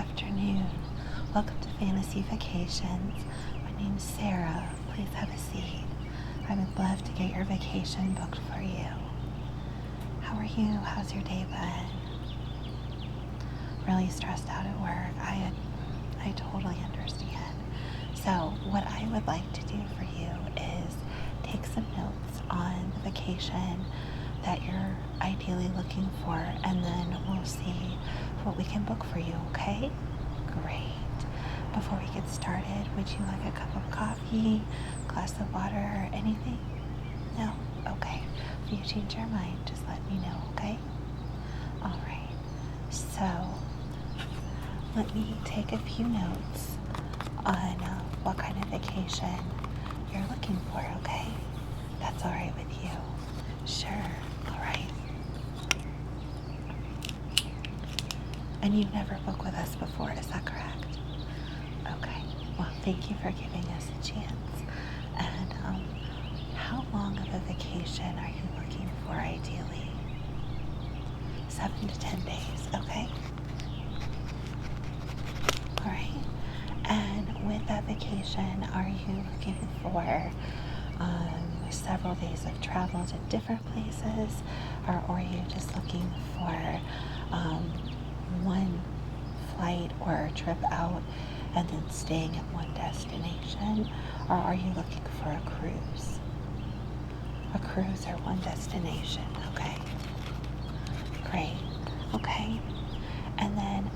afternoon. Welcome to Fantasy Vacations. My name's Sarah. Please have a seat. I would love to get your vacation booked for you. How are you? How's your day been? Really stressed out at work. I totally understand. So what I would like to do for you is take some notes on the vacation that you're ideally looking for, and then we'll see what we can book for you, okay? Great. Before we get started, would you like a cup of coffee, glass of water, or anything? No? Okay. If you change your mind, just let me know, okay? All right. So, let me take a few notes on what kind of vacation you're looking for, okay? That's all right with you? Sure. All right. And you've never booked with us before, is that correct? Okay. Well, thank you for giving us a chance. And how long of a vacation are you looking for ideally? 7 to 10 days, okay? All right. And with that vacation, are you looking for several days of travel to different places, or are you just looking for one flight or a trip out and then staying at one destination, or are you looking for a cruise? A cruise or one destination, okay? Great, okay. And then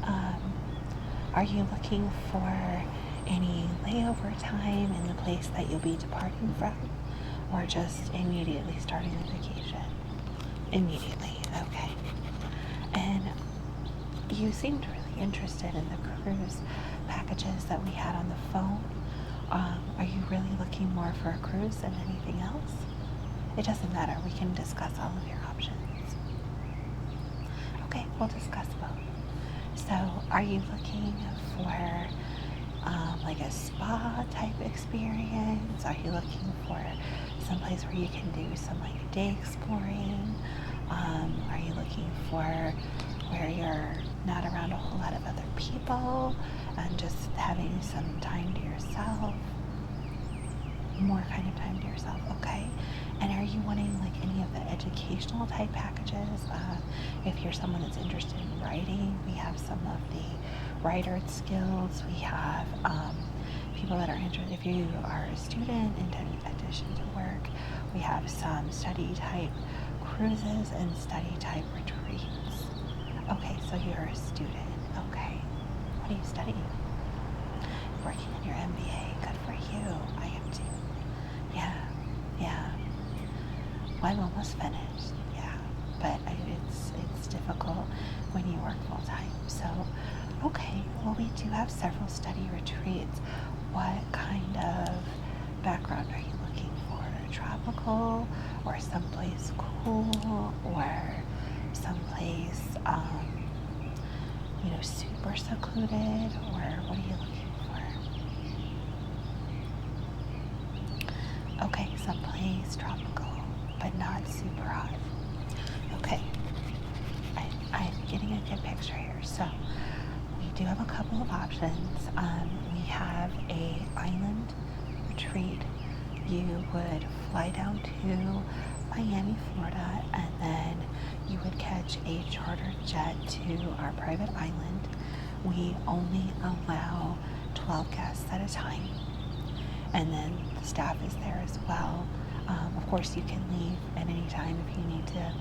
are you looking for any layover time in the place that you'll be departing from, or just immediately starting the vacation? Immediately, okay. And you seemed really interested in the cruise packages that we had on the phone. Are you really looking more for a cruise than anything else? It doesn't matter. We can discuss all of your options. Okay, we'll discuss both. So, are you looking for like a spa type experience? Are you looking for someplace where you can do some like day exploring? Are you looking for where you're not around a whole lot of other people and just having some time to yourself? More kind of time to yourself, okay? And are you wanting like any of the educational type packages? If you're someone that's interested in writing, we have some of the writer skills. We have people that are interested, if you are a student in addition to work, we have some study type cruises and study type retreats. Okay, so you're a student, okay. What are you studying? Working on your MBA, good for you. I am too. Yeah. Well, I'm almost finished, yeah. But it's difficult when you work full time. So, okay, well, we do have several study retreats. What kind of background are you looking for? Tropical, or someplace cool, or someplace, super secluded, or what are you looking for? Okay, someplace tropical, but not super hot. Okay, I'm getting a good picture here. So, we do have a couple of options. We have a island retreat. You would fly down to Miami, Florida, and then you would catch a charter jet to our private island. We only allow 12 guests at a time, and then the staff is there as well. Of course, you can leave at any time if you need to,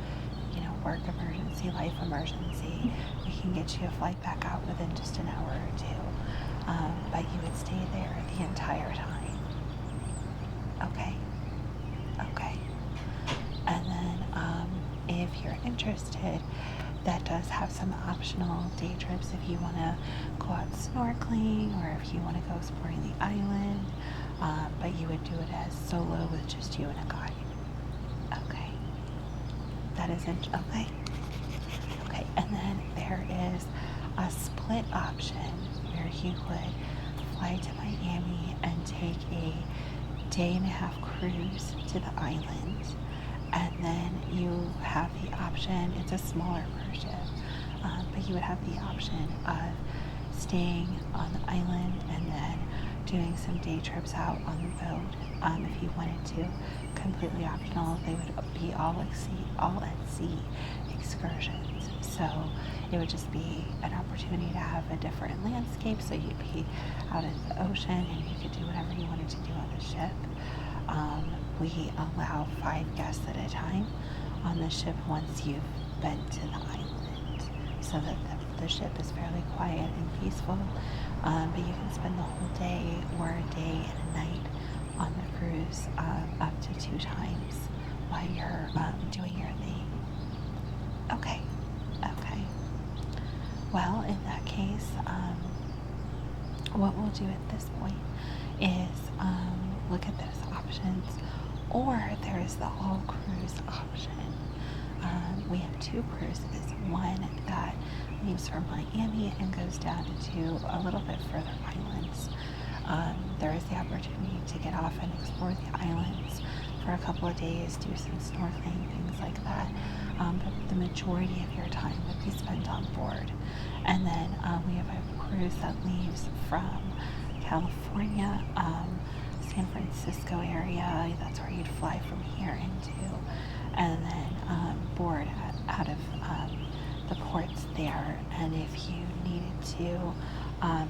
work emergency, life emergency. We can get you a flight back out within just an hour or two, but you would stay there the entire time. Okay. And then if you're interested, that does have some optional day trips if you want to go out snorkeling, or if you want to go exploring the island, but you would do it as solo with just you and a guide. Okay. That isn't okay. Okay, and then there is a split option where you would fly to Miami and take a day-and-a-half cruise to the island, and then you have the option, it's a smaller version, but you would have the option of staying on the island and then doing some day trips out on the boat. If you wanted to, completely optional. They would be all at sea excursions. So it would just be an opportunity to have a different landscape. So you'd be out in the ocean and you could do whatever you wanted to do on the ship. We allow 5 guests at a time on the ship once you've been to the island, so that the ship is fairly quiet and peaceful. But you can spend the whole day or a day and a night on the cruise, up to 2 times while you're doing your thing. Okay. Well, in that case, what we'll do at this point is look at those options, or there is the all cruise option. We have 2 cruises, one that leaves from Miami and goes down to a little bit further islands. There is the opportunity to get off and explore the islands for a couple of days, do some snorkeling, things like that. But the majority of your time would be spent on board. And then we have a cruise that leaves from California, San Francisco area. That's where you'd fly from here into, and then board out of the ports there. And if you needed to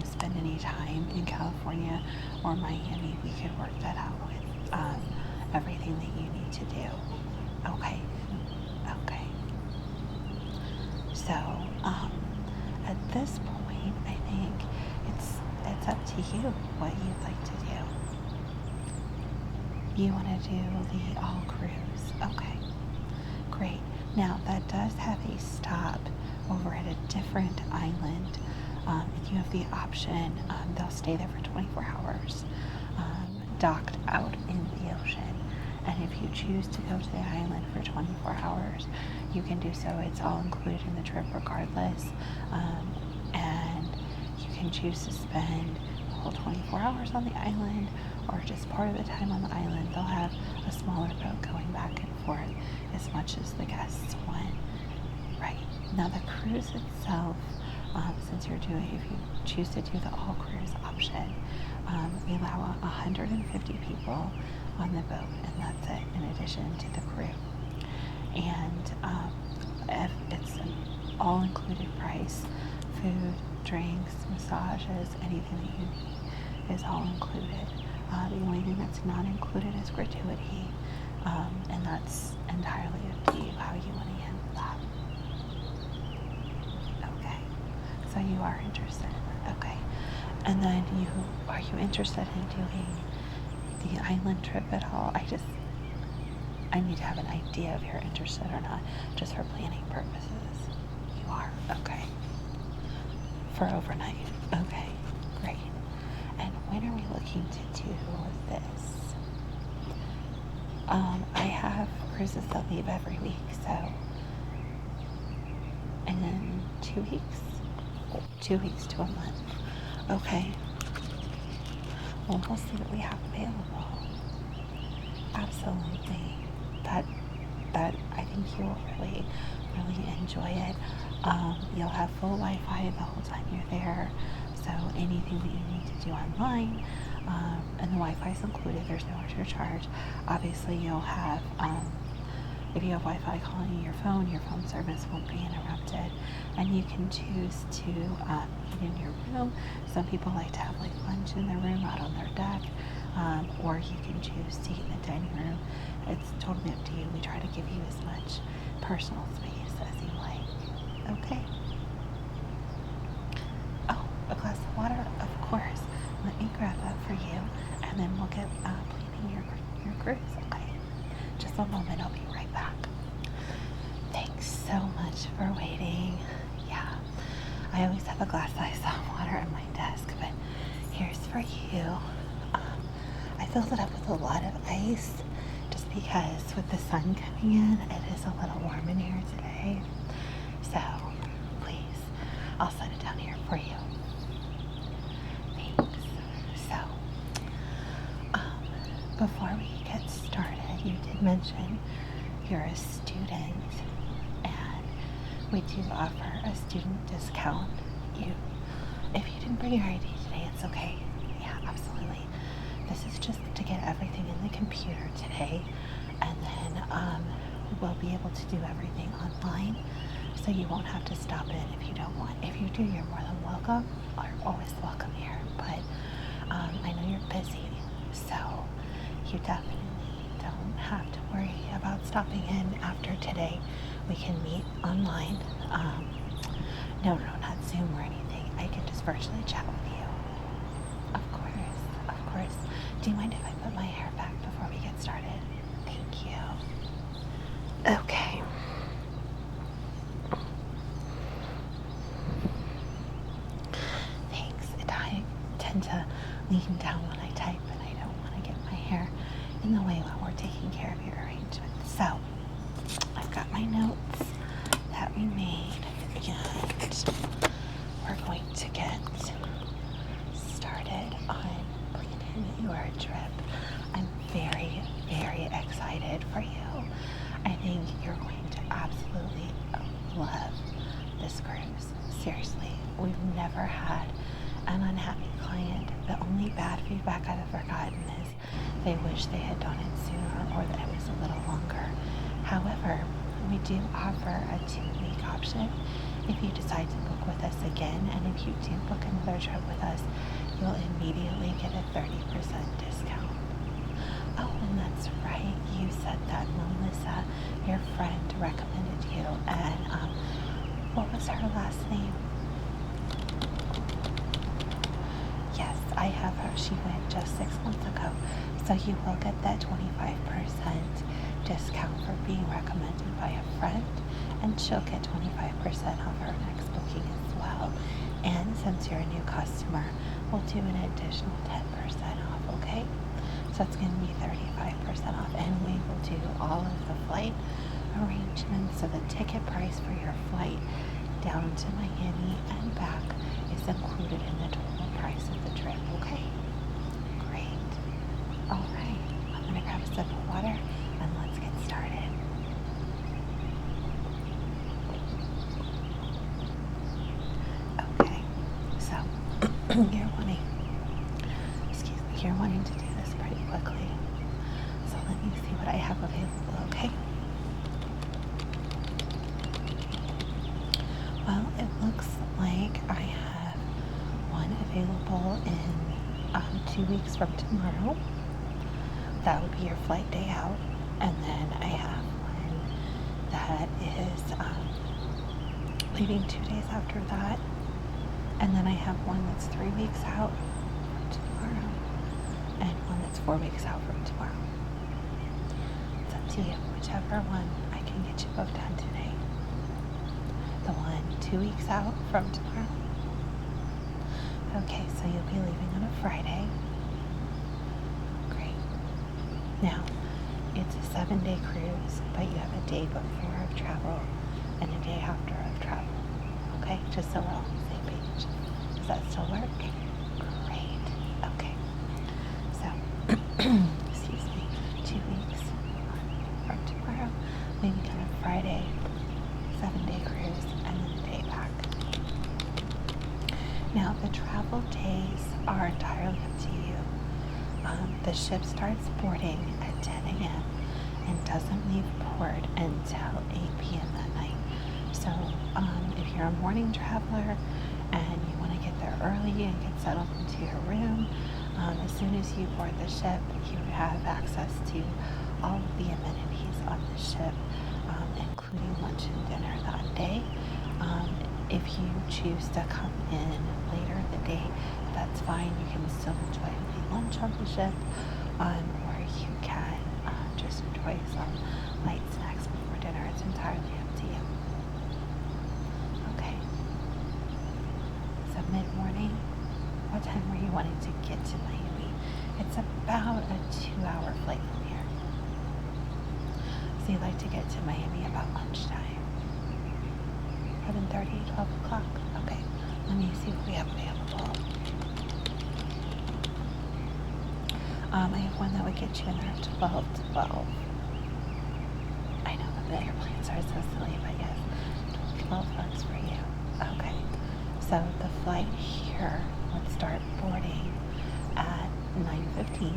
spend any time in California or Miami, we could work that out with everything that you need to do. Okay. So at this point, I think it's up to you what you'd like to do. You want to do the all cruise. Okay, great. Now that does have a stop over at a different island. If you have the option, they'll stay there for 24 hours, docked out in the ocean. And if you choose to go to the island for 24 hours, you can do so. It's all included in the trip regardless. And you can choose to spend the whole 24 hours on the island or just part of the time on the island. They'll have a smaller boat going back and forth as much as the guests want. Right. Now the cruise itself, since if you choose to do the all cruise option, we allow 150 people on the boat, and that's it, in addition to the crew. And if it's an all-included price, food, drinks, massages, anything that you need is all included. The only thing that's not included is gratuity, and that's entirely up to you how you want to handle that. Okay, so you are interested. Okay, and then are you interested in doing the island trip at all? I need to have an idea if you're interested or not, just for planning purposes. You are? Okay. For overnight. Okay, great. And when are we looking to do this? I have cruises that leave every week, so in 2 weeks? 2 weeks to a month. Okay. Well, we'll see what we have available. Absolutely. That I think you'll really enjoy it. You'll have full Wi-Fi the whole time you're there, so anything that you need to do online, and the Wi-Fi is included. There's no extra charge. Obviously, you'll have if you have Wi-Fi calling your phone service won't be interrupted, and you can choose to eat in your room. Some people like to have like lunch in their room out on their deck, or you can choose to eat in the dining room. It's totally up to you. We try to give you as much personal space as you like. Okay. Oh, a glass of water? Of course. Let me grab that for you, and then we'll get planning your cruise. Okay. Just a moment. I'll be right back. Thanks so much for waiting. Yeah, I always have a glass-sized water on my desk, but here's for you. I filled it up with a lot of ice just because with the sun coming in, it is a little warm in here today. So please, I'll set it down here for you. Thanks. So, before we get started, you did mention you're a student, and we do offer a student discount. If you can bring your ID today. It's okay. Yeah, absolutely. This is just to get everything in the computer today, and then we'll be able to do everything online, so you won't have to stop in if you don't want. If you do, you're more than welcome. You're always welcome here, but I know you're busy, so you definitely don't have to worry about stopping in after today. We can meet online. No, not Zoom or anything. I can just virtually chat with you. Of course, of course. Do you mind if I put my hair back before we get started? Thank you. Okay. Thanks. I tend to lean down when I type, and I don't want to get my hair in the way while we're taking care of your arrangements. So, I've got my notes that we made, and we're going to get started on planning your trip. I'm very, very excited for you. I think you're going to absolutely love this cruise. Seriously, we've never had an unhappy client. The only bad feedback I've ever gotten is they wish they had done it sooner or that it was a little longer. However, we do offer a 2-week option if you decide to book with us again, and if you do book another trip with us, you'll immediately get a 30% discount. Oh, and that's right, you said that Melissa, your friend, recommended you, and what was her last name? Yes, I have her. She went just 6 months ago, so you will get that 25% discount for being recommended by a friend, and she'll get 25% off her next booking as well. And since you're a new customer, we'll do an additional 10% off, okay? So it's going to be 35% off, and we will do all of the flight arrangements. So the ticket price for your flight down to Miami and back is included in the total price of the trip, okay? Great. All right, I'm going to grab a sip of water, and let's get started. Okay, so you're wanting to do this pretty quickly. So let me see what I have available, okay? Well, it looks like I have one available in 2 weeks from tomorrow. That would be your flight day out. And then I have one that is leaving 2 days after that. And then I have one that's 3 weeks out from tomorrow, and one that's 4 weeks out from tomorrow. It's up to you. Whichever one I can get you booked on today. The one 2 weeks out from tomorrow. Okay, so you'll be leaving on a Friday. Great. Now, it's a 7-day cruise, but you have a day before of travel and a day after of travel. Okay, just so we're all on the same page. Does that still work? Great. Okay. So, excuse me, 2 weeks from tomorrow, leaving on a Friday, 7-day cruise, and then a day back. Now, the travel days are entirely up to you. The ship starts boarding at 10 a.m. and doesn't leave port until 8 p.m. that night. So, if you're a morning traveler and you want to get there early and get settled into your room, as soon as you board the ship, you have access to all of the amenities on the ship, including lunch and dinner that day. If you choose to come in later in the day, that's fine. You can still enjoy lunch on the ship, or you can just enjoy some light snacks before dinner. It's entirely up to you. Okay. So mid-morning, what time were you wanting to get to Miami? It's about a 2-hour flight from here. So you like to get to Miami about lunchtime. 11:30, 12 o'clock. Okay, let me see what we have available. I have one that would get you in there at 12. I know that your plans are so silly, but yes, 12 bucks for you. Okay, so So the flight here would start boarding at 9:15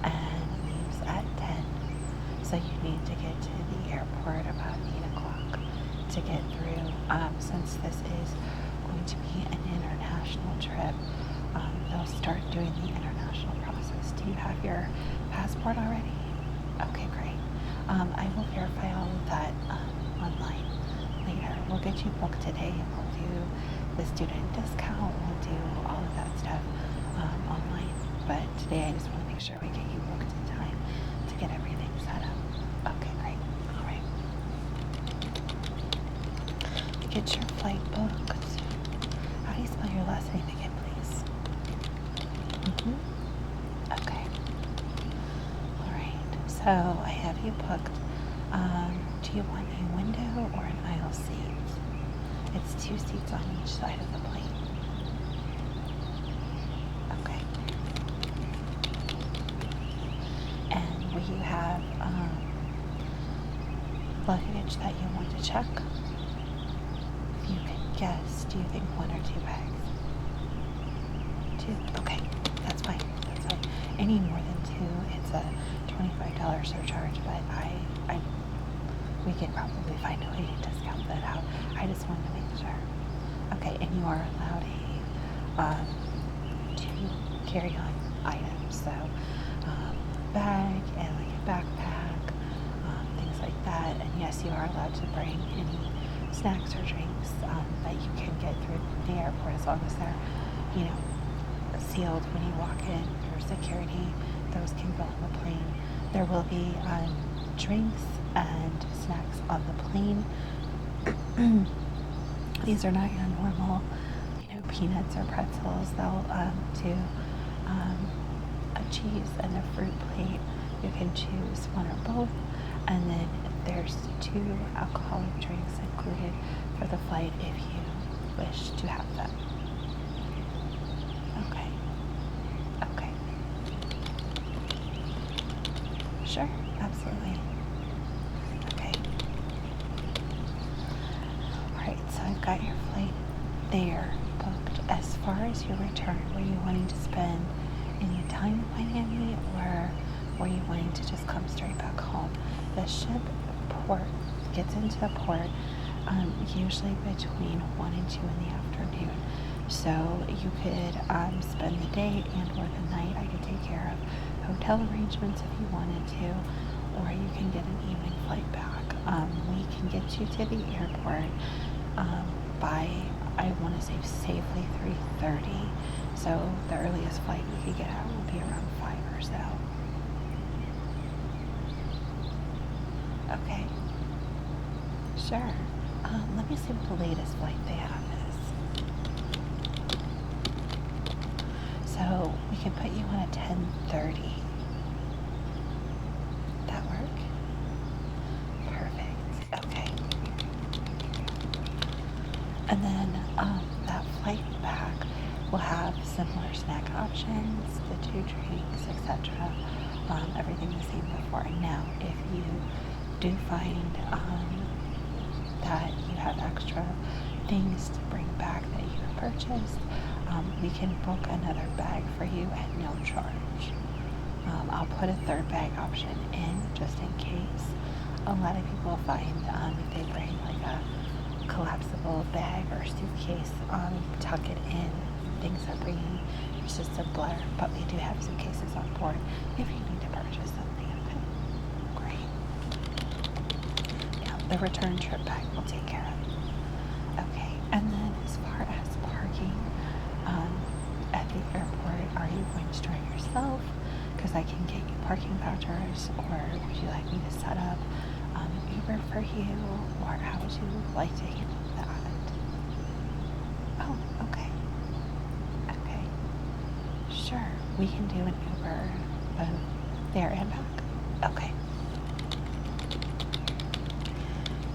and leaves at 10. So you need to get to the airport about 8 o'clock to get through. Since this is going to be an international trip, they'll start doing the international process. Do you have your passport already? Okay, great. I will verify all of that online later. We'll get you booked today and we'll do the student discount. We'll do all of that stuff online. But today I just want to make sure we get you booked in time to get everything set up. Okay, great. All right. Get your flight booked. How do you spell your last name again, please? Okay. All right. So I have you booked. Do you want a window or an aisle seat? It's 2 seats on each side of the plane. Okay. And will you have luggage that you want to check? If you can guess, do you think 1 or 2 bags? 2? Okay, that's fine. That's fine. Any more than 2, it's a $25 surcharge, but we can probably find a way to discount that out. I just wanted to make sure. Okay, and you are allowed two carry-on items, so bag and like a backpack, things like that. And yes, you are allowed to bring any snacks or drinks that you can get through the airport, as long as they're, sealed when you walk in through security. Those can go on the plane. There will be drinks and snacks on the plane. These are not your normal, peanuts or pretzels. They'll do a cheese and a fruit plate. You can choose one or both. And then there's 2 alcoholic drinks included for the flight if you wish to have them. Okay. Okay. Sure, absolutely. Okay. Alright, so I've got your flight there booked. As far as your return, were you wanting to spend any time in Miami, or were you wanting to just come straight back home? The ship gets into the port usually between 1 and 2 in the afternoon. So you could spend the day and or the night. I could take care of hotel arrangements if you wanted to, or you can get an evening flight back. We can get you to the airport by, I want to say, safely 3:30. So the earliest flight you could get out would be around 5 or so. Okay. Sure. Let me see what the latest flight they have is. So we can put you on a 10:30. That work? Perfect. Okay. And then that flight back will have similar snack options, the 2 drinks, etc. Everything the same before. Now, if you do find that you have extra things to bring back that you have purchased, we can book another bag for you at no charge. I'll put a 3rd bag option in just in case. A lot of people find if they bring like a collapsible bag or suitcase, tuck it in, things are bringing, it's just a blur, but we do have suitcases on board if you need to purchase something. Okay, great. Yeah, the return trip bag will take care of it. Okay, and then as far as parking at the airport, are you going to drive yourself? Because I can get you parking vouchers, or would you like me to set up an Uber for you, or how would you like to handle that? Oh, okay. Okay. Sure, we can do an Uber both there and back. Okay.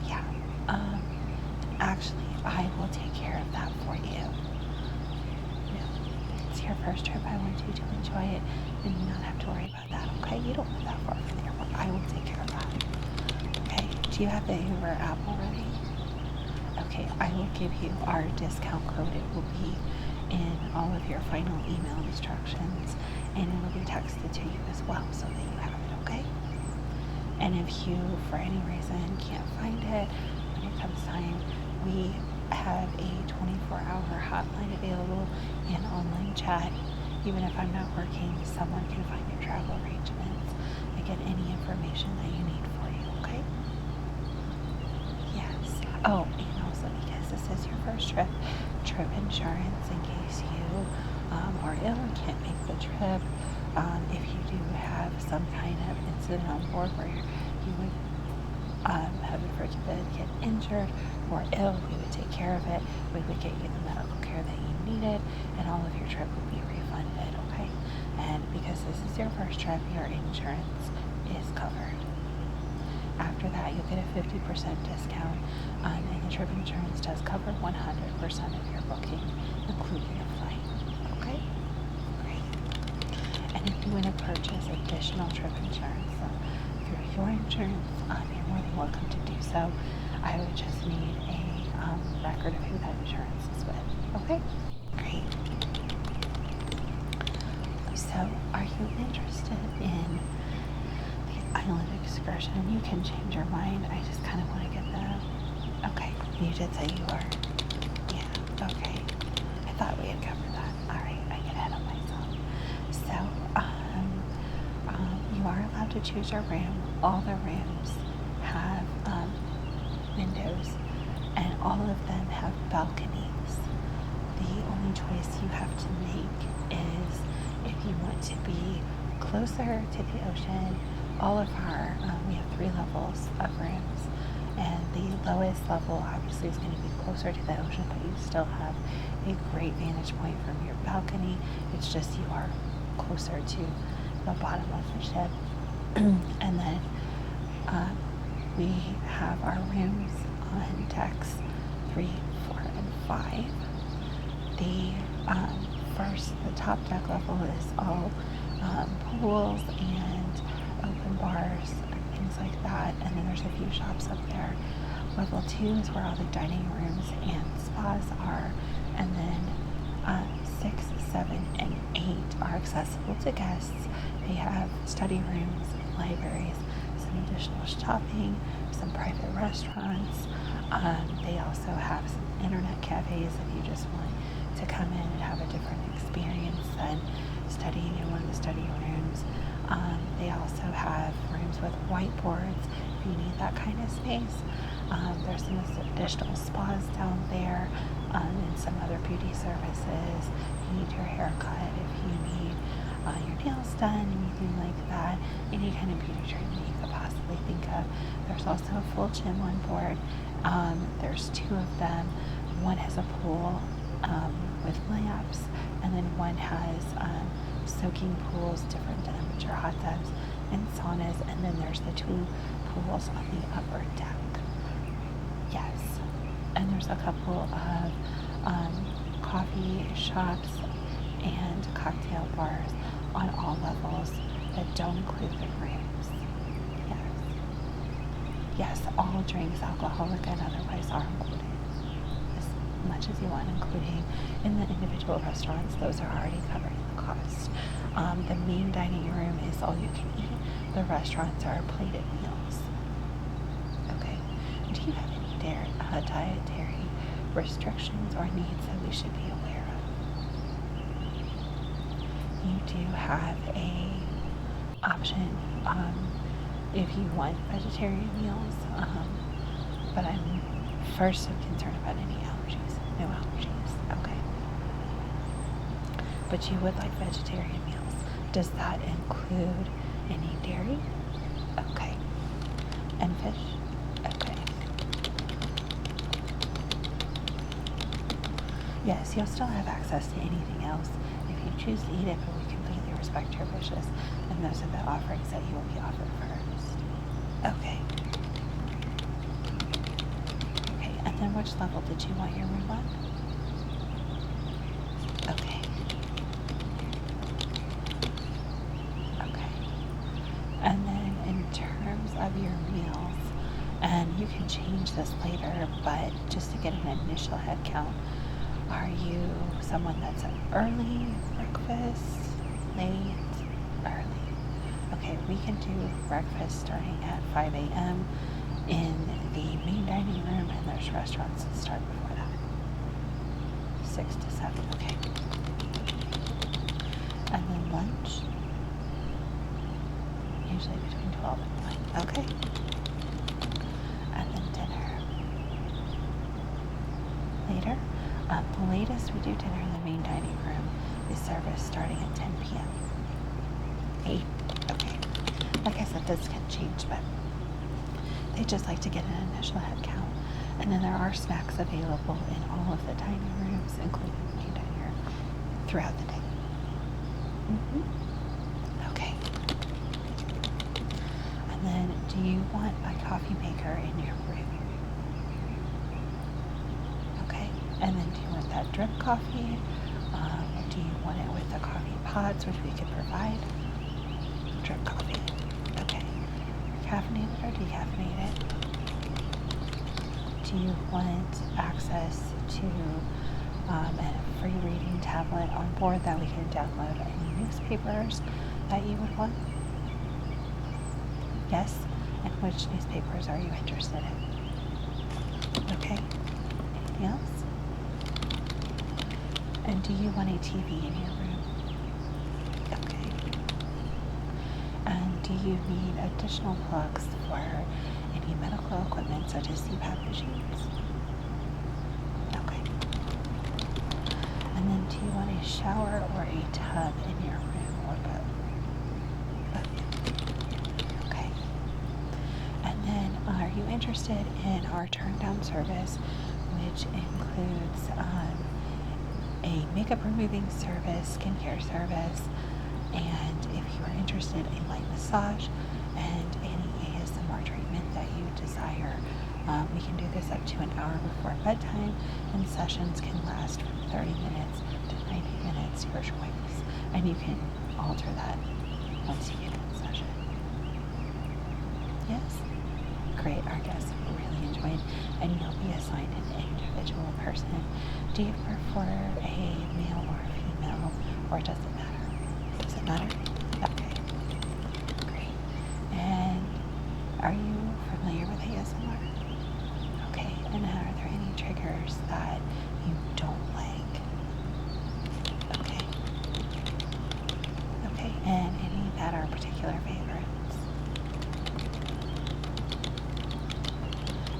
Yeah. Actually, I will take care of that for you. It's your first trip. I want you to enjoy it and not have to worry about that, okay? You don't live that far from the airport. I will take care of that. Okay? Do you have the Uber app already? Okay, I will give you our discount code. It will be in all of your final email instructions, and it will be texted to you as well so that you have it, okay? And if you, for any reason, can't find it when it comes time, we have a 24-hour hotline available and online chat. Even if I'm not working, someone can find your travel arrangements and get any information that you need for you, okay? Yes. Oh, and also because this is your first trip insurance in case you are ill and can't make the trip. If you do have some kind of incident on board where you would heaven forbid get injured or ill, we would take care of it. We would get you the medical care that you needed, and all of your trip would be refunded, okay? And because this is your first trip, your insurance is covered. After that, you'll get a 50% discount, and the trip insurance does cover 100% of your booking, including a flight, okay? Great. And if you want to purchase additional trip insurance through your insurance, you're more than welcome to do so. I would just need a record of who that insurance is with, okay? Great. So, are you interested in the island excursion? You can change your mind. I just kind of want to get the... Okay, you did say you are. Yeah, okay. I thought we had covered that. All right, I get ahead of myself. So, you are allowed to choose your room. All the rooms have windows, and all of them have balconies. The only choice you have to make is if you want to be closer to the ocean. All of our, we have 3 levels of rooms, and the lowest level obviously is going to be closer to the ocean, but you still have a great vantage point from your balcony. It's just you are closer to the bottom of the ship. And then we have our rooms on decks 3, 4, and 5. The top deck level is all pools and open bars and things like that, and then there's a few shops up there. Level 2 is where all the dining rooms and spas are, and then 6, 7, and 8 are accessible to guests. They have study rooms, libraries, some additional shopping, some private restaurants. They also have some internet cafes if you just want to come in and have a different experience than studying in one of the study rooms. They also have rooms with whiteboards if you need that kind of space. There's some additional spas down there, and some other beauty services. If you need your hair cut, if you need your nails done, anything like that, any kind of beauty treatment you could possibly think of. There's also a full gym on board. There's 2 of them. One has a pool with lamps, and then one has soaking pools, different temperature hot tubs, and saunas, and then there's the 2 pools on the upper deck. Yes, and there's a couple of coffee shops and cocktail bars on all levels that don't include the rooms. Yes, all drinks, alcoholic and otherwise, are included. As much as you want, including in the individual restaurants, those are already covered in the cost. The main dining room is all you can eat. The restaurants are plated meals. Okay. Do you have any dietary restrictions or needs that we should be aware of? You do have a option if you want vegetarian meals, but I'm first concerned about any allergies. No allergies. Okay. But you would like vegetarian meals. Does that include any dairy? Okay. And fish? Okay. Yes, you'll still have access to anything else if you choose to eat it, but we completely respect your wishes, and those are the offerings that you will be offered first. Okay. Okay, and then which level did you want your room on? Okay. Okay. And then in terms of your meals, and you can change change this later, but just to get an initial head count, are you someone that's an early breakfast, late, early? Okay, we can do breakfast starting at 5 a.m. in the main dining room, and there's restaurants that start before that. 6 to 7, okay. And then lunch, usually between 12 and 1, okay. And then dinner, later. The latest we do dinner in the main dining room is service starting at 10 p.m. 8, okay. Like I said, this can change, but they just like to get an initial head count. And then there are snacks available in all of the dining rooms, including the main dining room, throughout the day. Okay. And then, do you want a coffee maker in your room? Okay. And then, do you want that drip coffee? Do you want it with the coffee pods, which we could provide? Drip coffee. Okay. Caffeinated or decaffeinated? Do you want access to a free reading tablet on board that we can download any newspapers that you would want? Yes? And which newspapers are you interested in? Okay. Anything else? And do you want a TV in your room? Okay. And do you need additional plugs for any medical equipment such as CPAP machines? Okay. And then do you want a shower or a tub in your room or both? Okay. And then are you interested in our turn down service, which includes a makeup removing service, skincare service, and if you are interested in light massage and any ASMR treatment that you desire, we can do this up to an hour before bedtime, and sessions can last from 30 minutes to 90 minutes, your choice. And you can alter that once you get in the session. Yes? Great, our guests really enjoyed, and you'll be assigned an individual person. Do you prefer a male or a female, or does it matter? Does it matter? Okay, great. And are you familiar with ASMR? Okay, and are there any triggers that you don't like? Okay. Okay, and any that are particular favorites?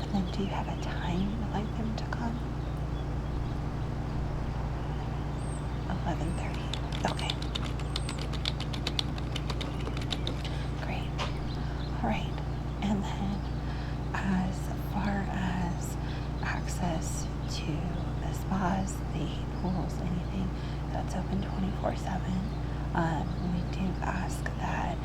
And then do you have a time you would like them to come? 11:30. Okay. Great. All right. And then as far as access to the spas, the pools, anything that's open 24/7, we do ask that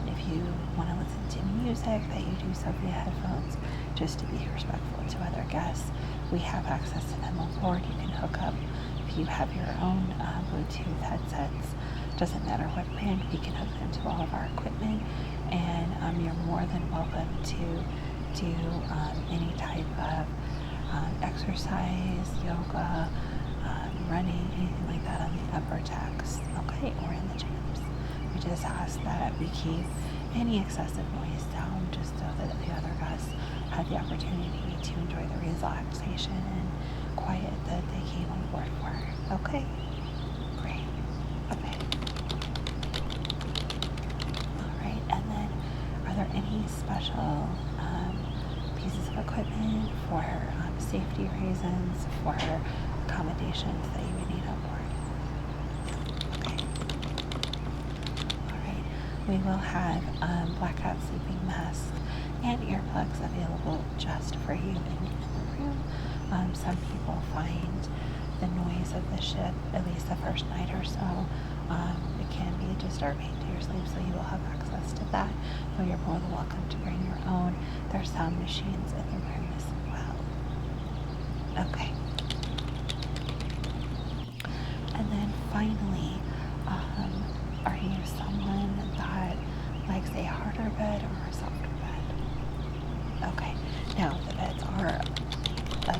if you want to listen to music, that you do so via headphones, just to be respectful to other guests. We have access to them on board. You can hook up if you have your own Bluetooth headsets. Doesn't matter what brand, we can hook them to all of our equipment, and you're more than welcome to do any type of exercise, yoga, running, anything like that on the upper decks, okay, or in the gyms. We just ask that we keep any excessive noise down, just so that the other guests have the opportunity to enjoy the relaxation and quiet that they came on board for. Okay, great. Okay. All right, and then are there any special pieces of equipment for safety reasons, for accommodations that you would need on board? Okay. All right. We will have blackout sleeping masks and earplugs available just for you in the room. Some people find the noise of the ship, at least the first night or so, it can be disturbing to your sleep, so you will have access to that, but you're more than welcome to bring your own. There's sound machines in the room as well. Okay. And then finally, are you someone that likes a harder bed or a softer bed? Okay. Now,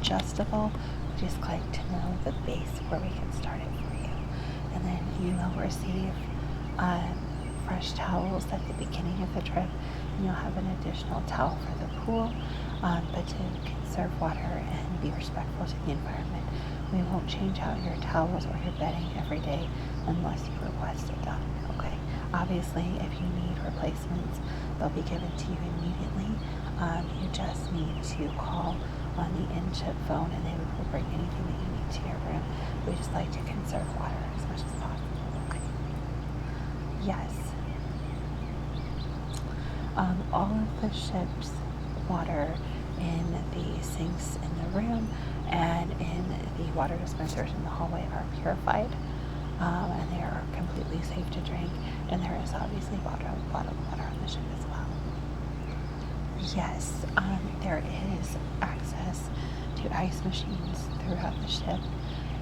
adjustable. We just like to know the base where we can start it for you. And then you will receive fresh towels at the beginning of the trip, and you'll have an additional towel for the pool. But to conserve water and be respectful to the environment, we won't change out your towels or your bedding every day unless you request it done. Okay. Obviously, if you need replacements, they'll be given to you immediately. You just need to call on the in-ship phone, and they will bring anything that you need to your room. We just like to conserve water as much as possible. Okay. Yes. All of the ship's water in the sinks in the room and in the water dispensers in the hallway are purified, and they are completely safe to drink. And there is obviously bottled water on the ship as well. Yes, there is access to ice machines throughout the ship,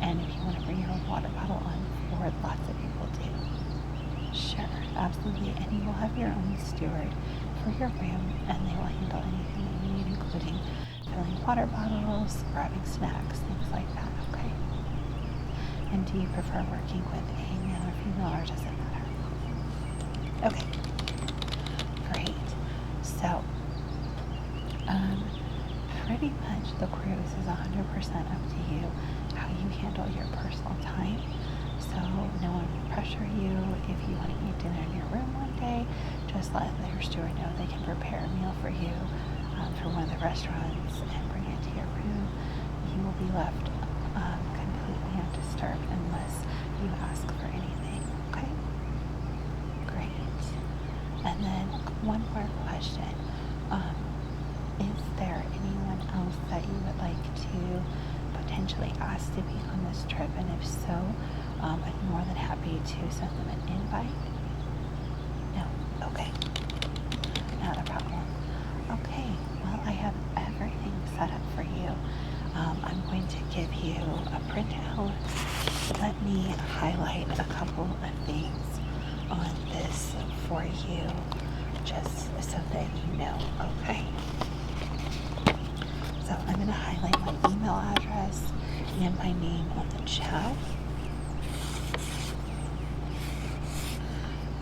and if you want to bring your own water bottle on board, lots of people do. Sure, absolutely, and you will have your own steward for your room, and they will handle anything that you need, including filling water bottles, grabbing snacks, things like that, okay? And do you prefer working with a male or female, or does it matter? Okay, great. So, pretty much the cruise is 100% up to you, how you handle your personal time. So no one will pressure you. If you want to eat dinner in your room one day, just let your steward know they can prepare a meal for you from one of the restaurants and bring it to your room. You will be left completely undisturbed unless you ask for anything, okay? Great. And then one more question. Is there anyone else that you would like to potentially ask to be on this trip? And if so, I'm more than happy to send them an invite. No? Okay. Not a problem. Okay. Well, I have everything set up for you. I'm going to give you a printout. Let me highlight a couple of things on this for you, just so that you know, okay? So I'm going to highlight my email address and my name on the chat.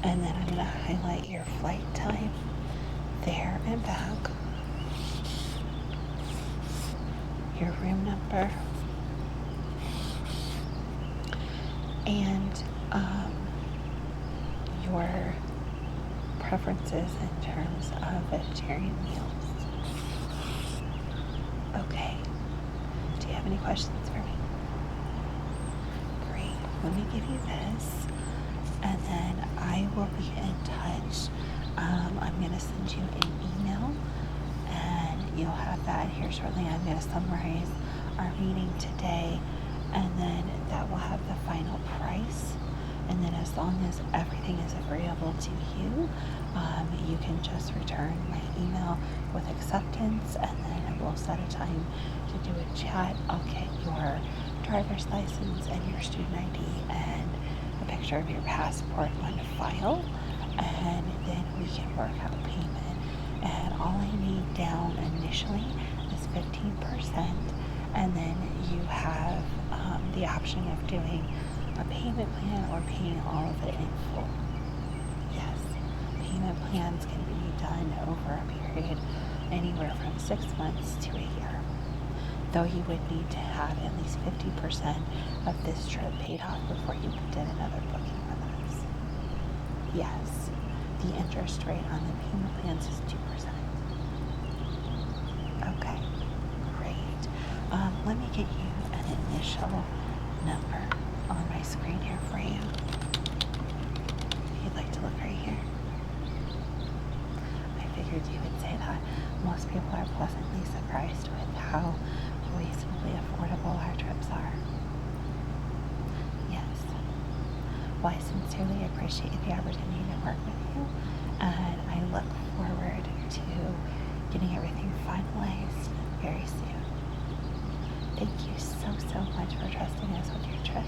And then I'm going to highlight your flight time there and back, your room number, and your preferences in terms of vegetarian meals. Okay. Do you have any questions for me? Great. Let me give you this, and then I will be in touch. I'm going to send you an email, and you'll have that here shortly. I'm going to summarize our meeting today, and then that will have the final price. And then as long as everything is agreeable to you, you can just return my email with acceptance, and then we'll set a time to do a chat. I'll get your driver's license and your student ID and a picture of your passport on file, and then we can work out payment. And all I need down initially is 15%, and then you have the option of doing a payment plan or paying all of it in full. Yes, payment plans can be done over a period anywhere from 6 months to a year, though you would need to have at least 50% of this trip paid off before you did another booking with us. Yes, the interest rate on the payment plans is 2%. Okay, great. Let me get you an initial number on my screen here for you. If you'd like to look right here. I figured you would say that. Most people are pleasantly surprised with how reasonably affordable our trips are. Yes. Well, I sincerely appreciate the opportunity to work with you, and I look forward to getting everything finalized very soon. Thank you so much for trusting us with your trip.